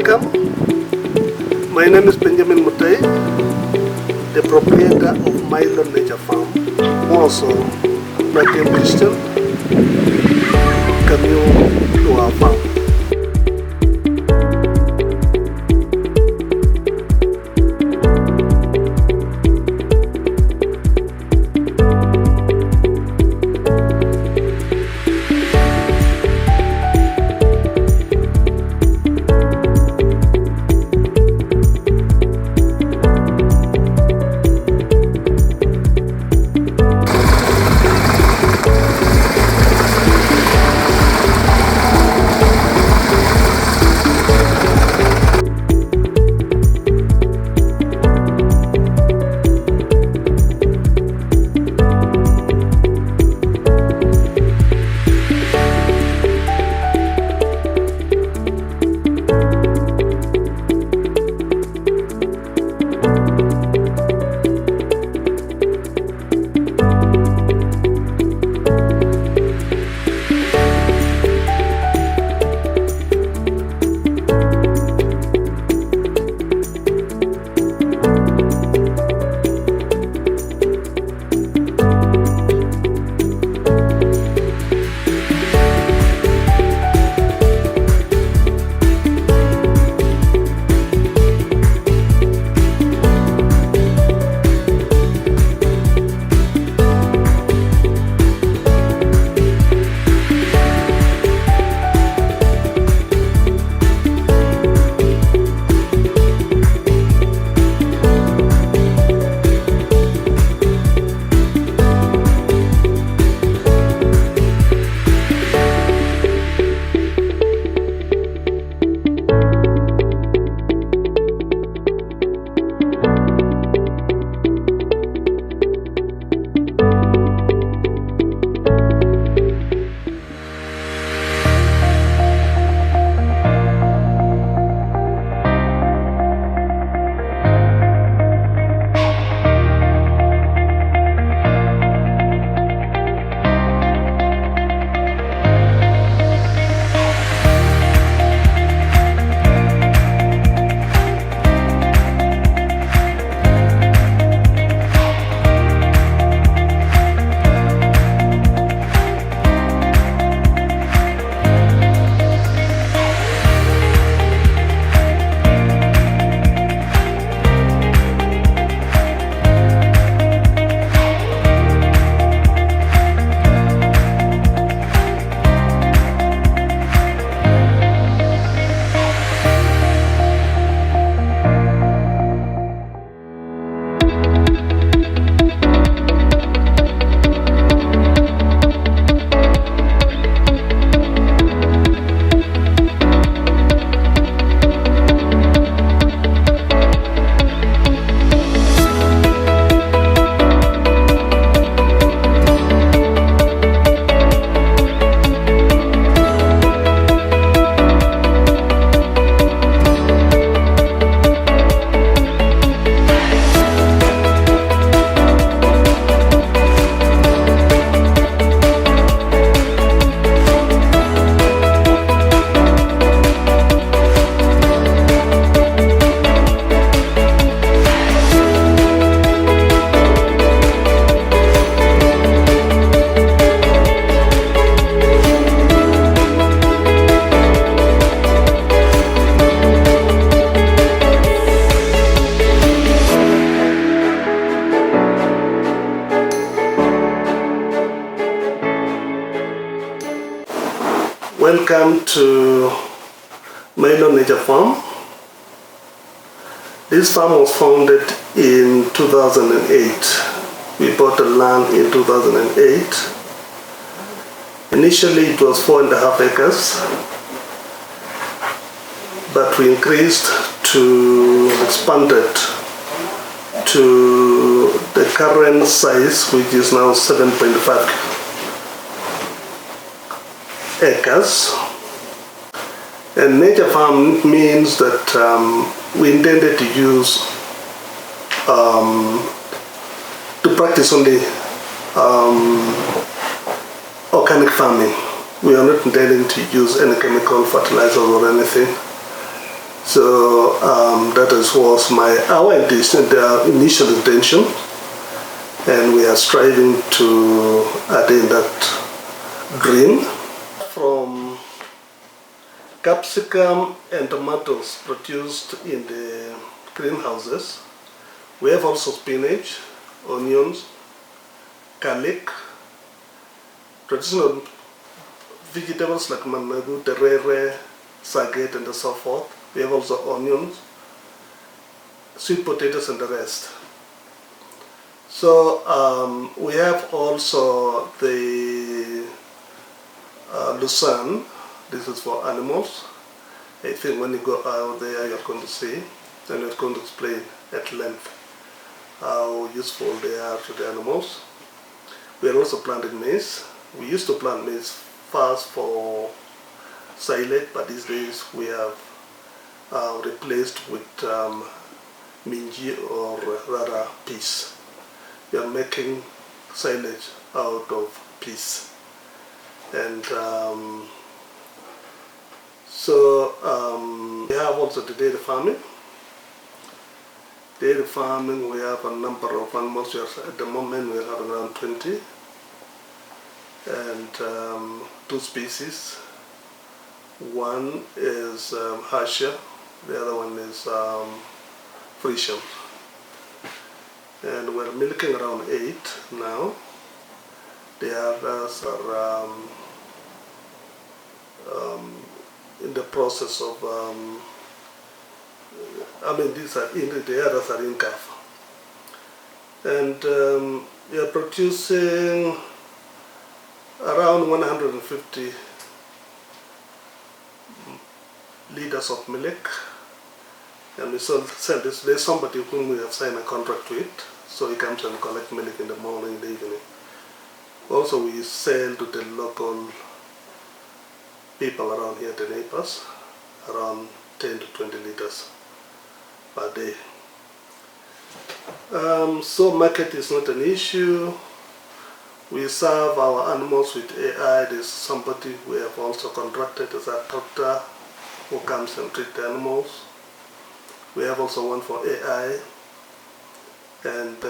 Welcome. My name is Benjamin Mutai, the proprietor of Mylon Nature Farm. Also, my dear Christian, come you to our farm. Welcome to Mylon Nature Farm. This farm was founded in 2008. We bought the land in 2008. Initially it was 4.5 acres, but we expanded to the current size, which is now 7.5 acres. And nature farm means that we intended to use to practice only organic farming. We are not intending to use any chemical fertilizers or anything. So that was our intention, the initial intention, and we are striving to attain that dream. From capsicum and tomatoes produced in the greenhouses, we have also spinach, onions, garlic, traditional vegetables like managu, terere, saget, and so forth. We have also onions, sweet potatoes, and the rest. So we have also the lucerne. This is for animals. I think when you go out there, you're going to see, and it's going to explain at length how useful they are to the animals. We are also planting maize. We used to plant maize first for silage, but these days we have replaced with minji, or rather peas. We are making silage out of peas. And we have also the dairy farming. Dairy farming, we have a number of animals. At the moment we have around 20, and 2 species. One is Harsha, the other one is Frisian. And we're milking around 8 now. The others are in the process of, the others are in calf. And we are producing around 150 liters of milk, and we sell this. There's somebody whom we have signed a contract with, so he comes and collects milk in the morning, in the evening. Also, we sell to the local people around here, the neighbors, around 10 to 20 liters per day. So market is not an issue. We serve our animals with AI. There's somebody we have also contracted as a doctor who comes and treats the animals. We have also one for AI. And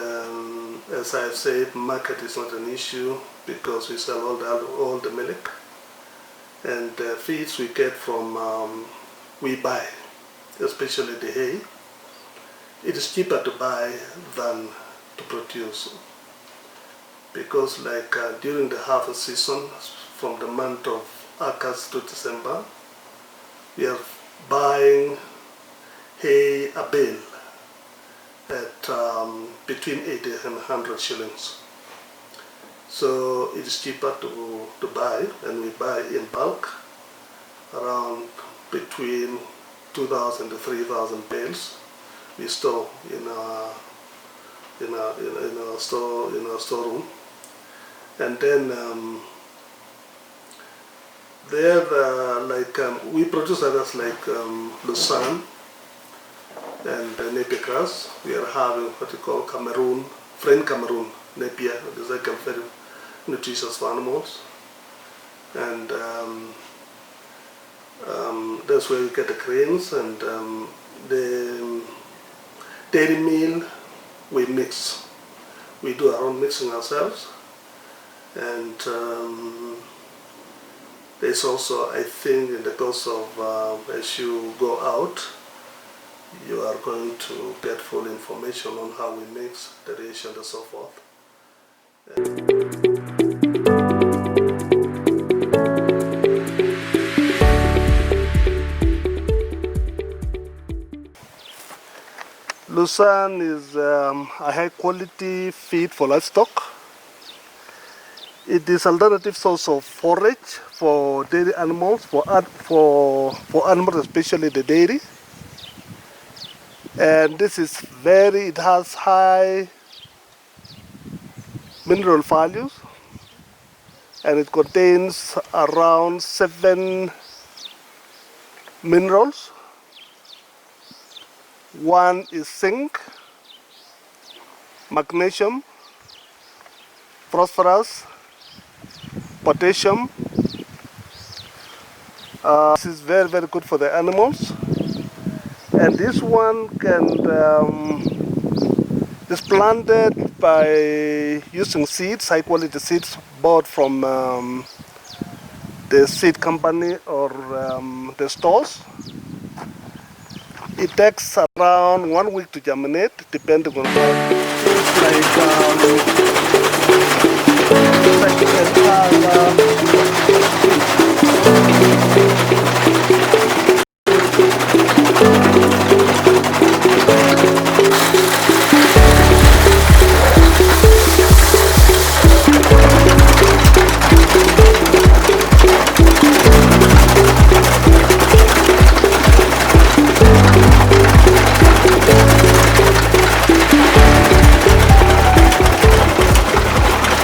as I've said, market is not an issue because we sell all the milk. And the feeds we get from, we buy, especially the hay. It is cheaper to buy than to produce. Because during the harvest season, from the month of August to December, we are buying hay a bale at between 80 and 100 shillings. So it is cheaper to buy, and we buy in bulk, around between 2,000 to 3,000 bales. We store in our storeroom, and then we produce others like lucerne and napier grass. We are having what we call French Cameroon napier. It is like a very nutritious for animals, and that's where we get the grains. And the dairy meal we mix. We do our own mixing ourselves, and there's also, I think, in the course of as you go out, you are going to get full information on how we mix the ratio and so forth. Lucerne is a high quality feed for livestock. It is an alternative source of forage for dairy animals, for animals, especially the dairy. And this is it has high mineral values, and it contains around 7 minerals. One is zinc, magnesium, phosphorus, potassium. This is very, very good for the animals. And this one can is planted by using seeds, high quality seeds bought from the seed company or the stores. It takes around 1 week to germinate, depending on how. Like you can have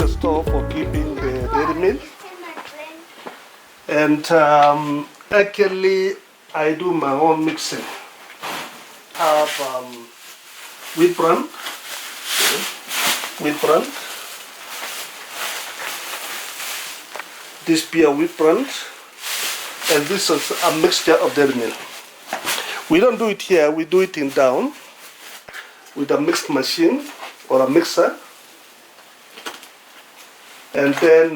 a store for keeping the dairy milk. And actually, I do my own mixing. I have wheat bran, this pure wheat bran, and this is a mixture of dairy milk. We don't do it here, we do it in down with a mixed machine or a mixer, and then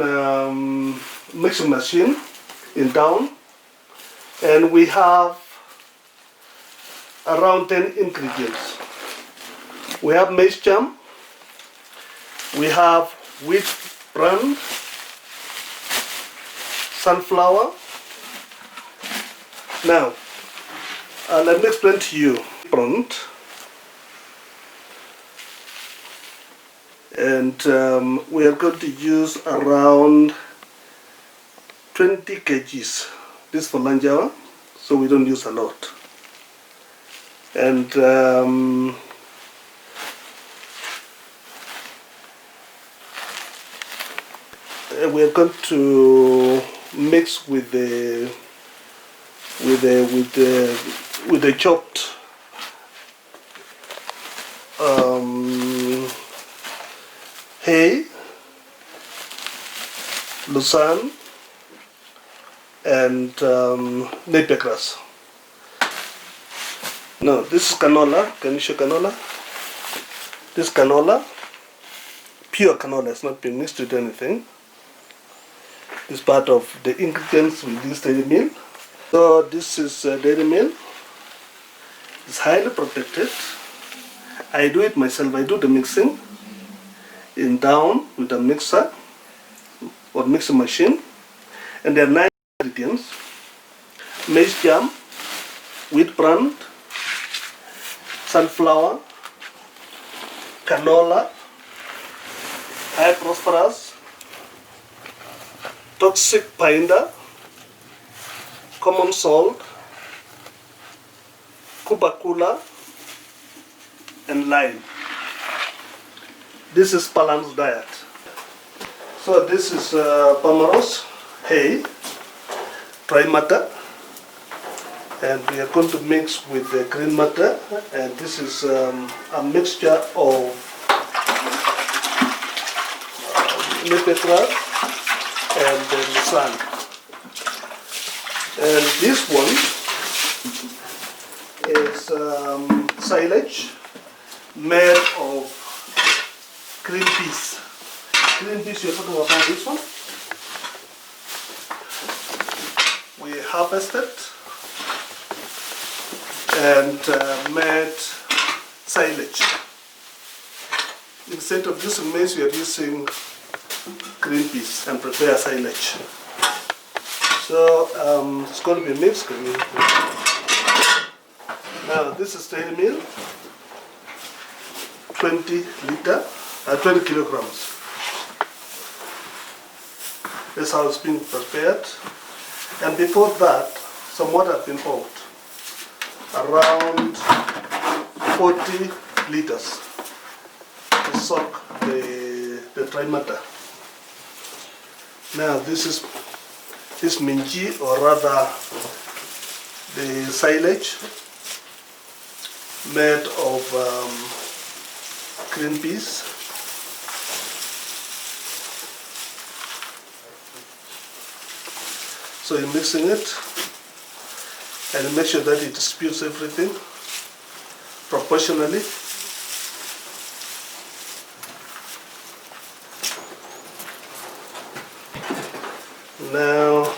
mixing machine in down, and we have around 10 ingredients. We have maize germ, we have wheat bran, sunflower. Now, let me explain to you. And we are going to use around 20 kgs. This for Lanjawa, so we don't use a lot. And we are going to mix with the chopped hay, lucerne, and napier grass. No, this is canola. Can you show canola? This canola, pure canola. It's not been mixed with anything. This part of the ingredients with this dairy meal. So this is dairy meal. It's highly protected. I do it myself. I do the mixing in down with a mixer or mixing machine. And there are 9 ingredients: maize germ, wheat bran, sunflower, canola, high phosphorus, toxic binder, common salt, kubakula, and lime. This is balanced diet. So this is Pomeros, hay, dry matter, and we are going to mix with the green matter, and this is a mixture of napier grass and the lucerne. And this one is silage made of green peas. Green peas, you're talking about this one. We harvested and made silage. Instead of using maize, we are using green peas and prepare silage. So it's going to be mixed. Now this is dairy meal, 20 kilograms. That's how it's being prepared. And before that, some water has been poured, around 40 liters to soak the dry matter. Now this is minji, or rather the silage made of green peas. So you're mixing it and make sure that it disputes everything. proportionally. Now,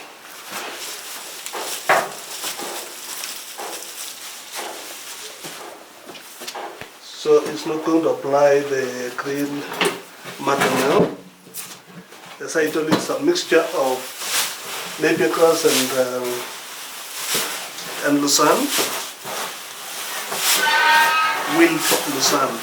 so it's not going to apply the green matter now. As I told you, it's a mixture of napier grass and lucerne, wild lucerne.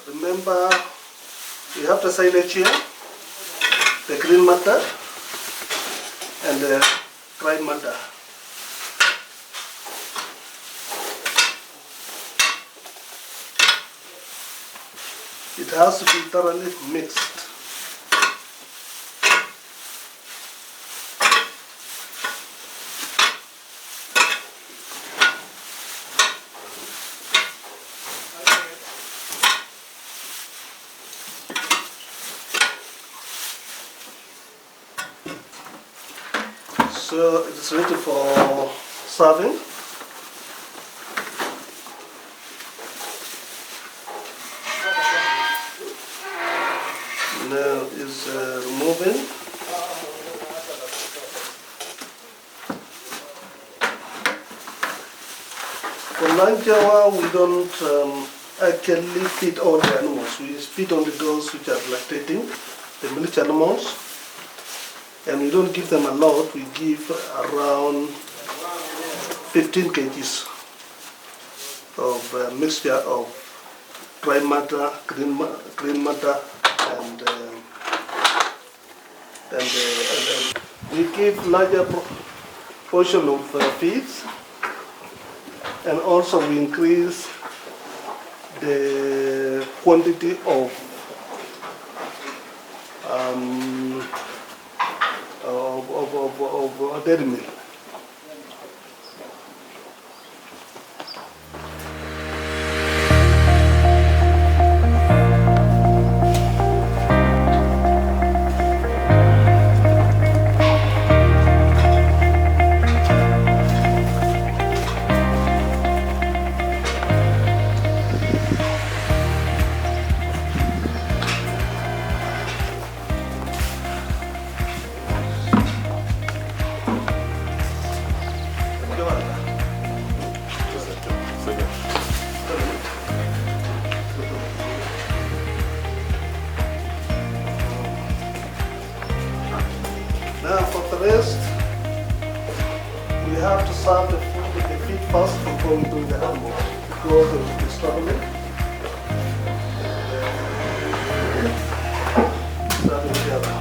Remember, we have the silage here, the green matter and the dry matter. It has to be thoroughly mixed. So it is ready for serving. Now is removing. For Lanjawa, we don't actually feed all the animals. We feed only those which are lactating, the milk animals. And we don't give them a lot, we give around 15 kgs of mixture of dry matter, green matter, and we give larger portion of feeds, and also we increase the quantity of dairy milk. Now for the rest, we have to serve the food with the feed first before we do the animal, because it will be struggling. Serve it together.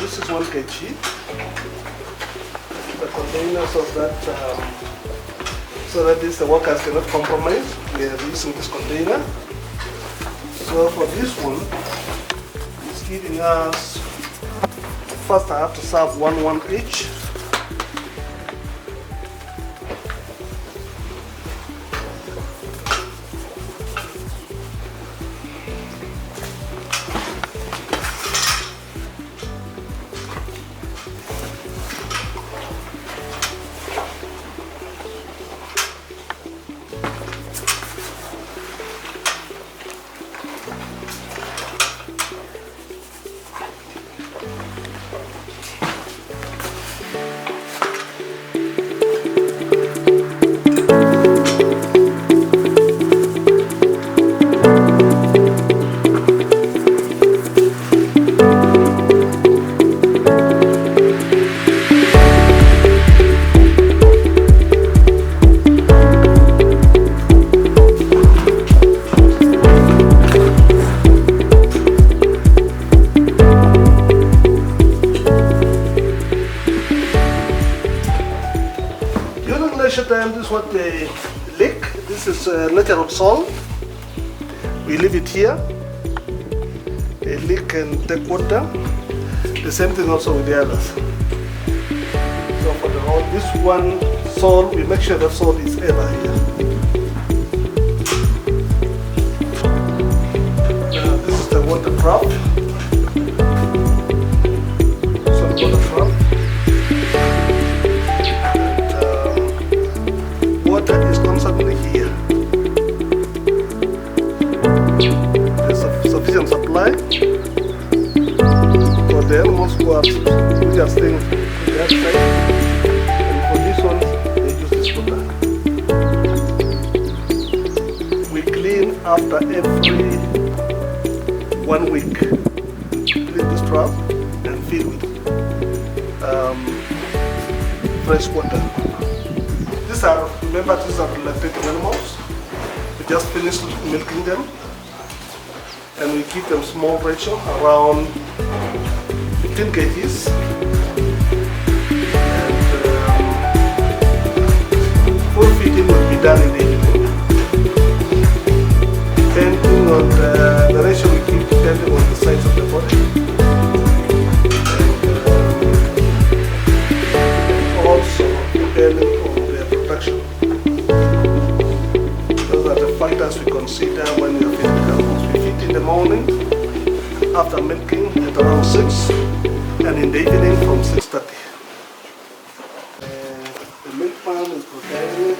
This is 1 kg. The containers of that so that the workers cannot compromise. We are using this container. So for this one, it's giving us, first I have to serve one each. Time, this is what they lick. This is natural salt. We leave it here. They lick and take water. The same thing also with the others. So for the whole, this one salt, we make sure that salt is ever here. This is the water drop. So the water drop. Water is constantly here. There's a sufficient supply for the animals who are staying on the outside. And for this one, they use this water. We clean after every 1 week. Clean this trap and fill with fresh water. Remember, these are lactating animals. We just finished milking them, and we keep them small ratio, around 15 kgs. And full feeding will be done in the evening. Depending on the ratio we keep, depending on the size of the body. And also depending on production. Those are the factors we consider when we are feeding animals. We feed in the morning after milking at around 6, and in the evening from 6:30. The milk pan is preparing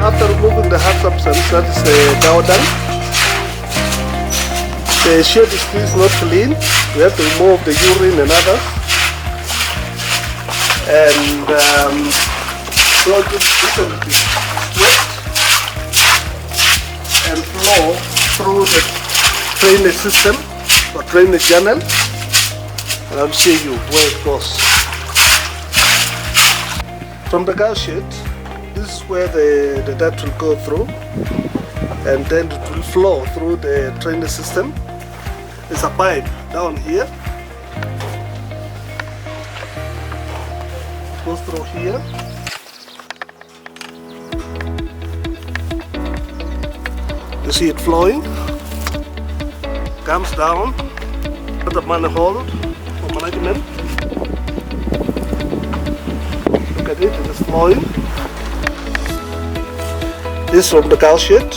after removing the hard substance, that is dowdang. The shield is still not clean. We have to remove the urine and others. And so this will be wet and flow through the drainage system or drainage channel, and I'll show you where it goes. From the cow shed, this is where the dirt will go through, and then it will flow through the drainage system. There's a pipe down here. It goes through here. You see it flowing. Comes down to the manhole for management. Look at it, it is flowing. This from the cow shed.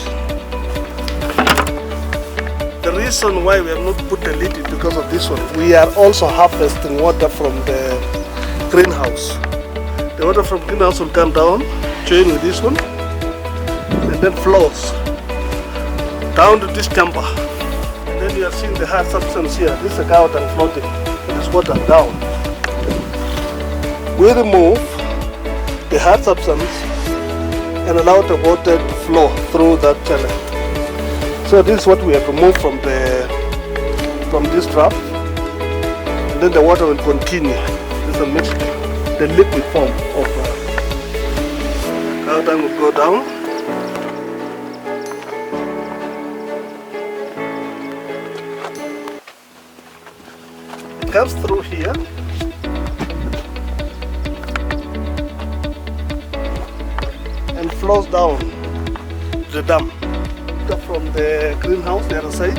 The reason why we have not put the lid is because of this one. We are also harvesting water from the greenhouse. The water from greenhouse will come down, join with this one, and then flows down to this chamber. And then you are seeing the hard substance here. This is a cow dung floating. It is water down. We remove the hard substance and allow the water to flow through that channel. So this is what we have removed from this trap, and then the water will continue. This is a mixture. The liquid form of cow dung will go down. It comes through here. And flows down to the dam. From the greenhouse, the other side,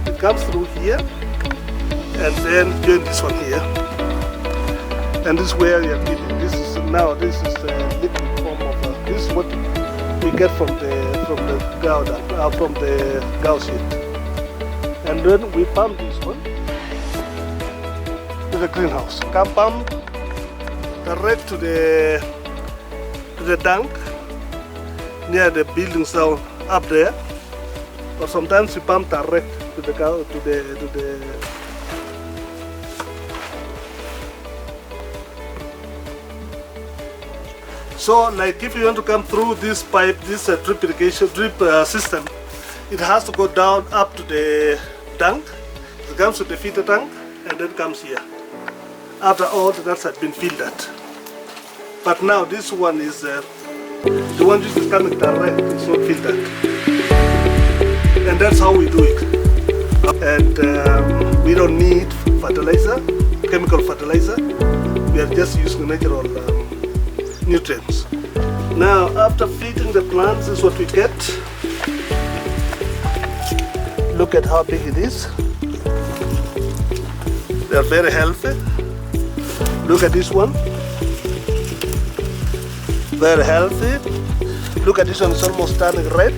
it comes through here and then join this one here. And this is where we are living. This is the liquid form of this is what we get from the cow shit. And then we pump this one to the greenhouse. Can pump direct to the tank near the buildings down up there, or sometimes we pump direct to the cow to the So like if you want to come through this pipe, this drip irrigation system, it has to go down up to the tank. It comes to the feeder tank and then comes here after all the nuts have been filtered. But now this one is the one which is coming direct, it's not filtered. And that's how we do it. And we don't need fertilizer, chemical fertilizer. We are just using natural nutrients. Now after feeding the plants, this is what we get. Look at how big it is. They are very healthy. Look at this one. Very healthy. Look at this one, it's almost turning red.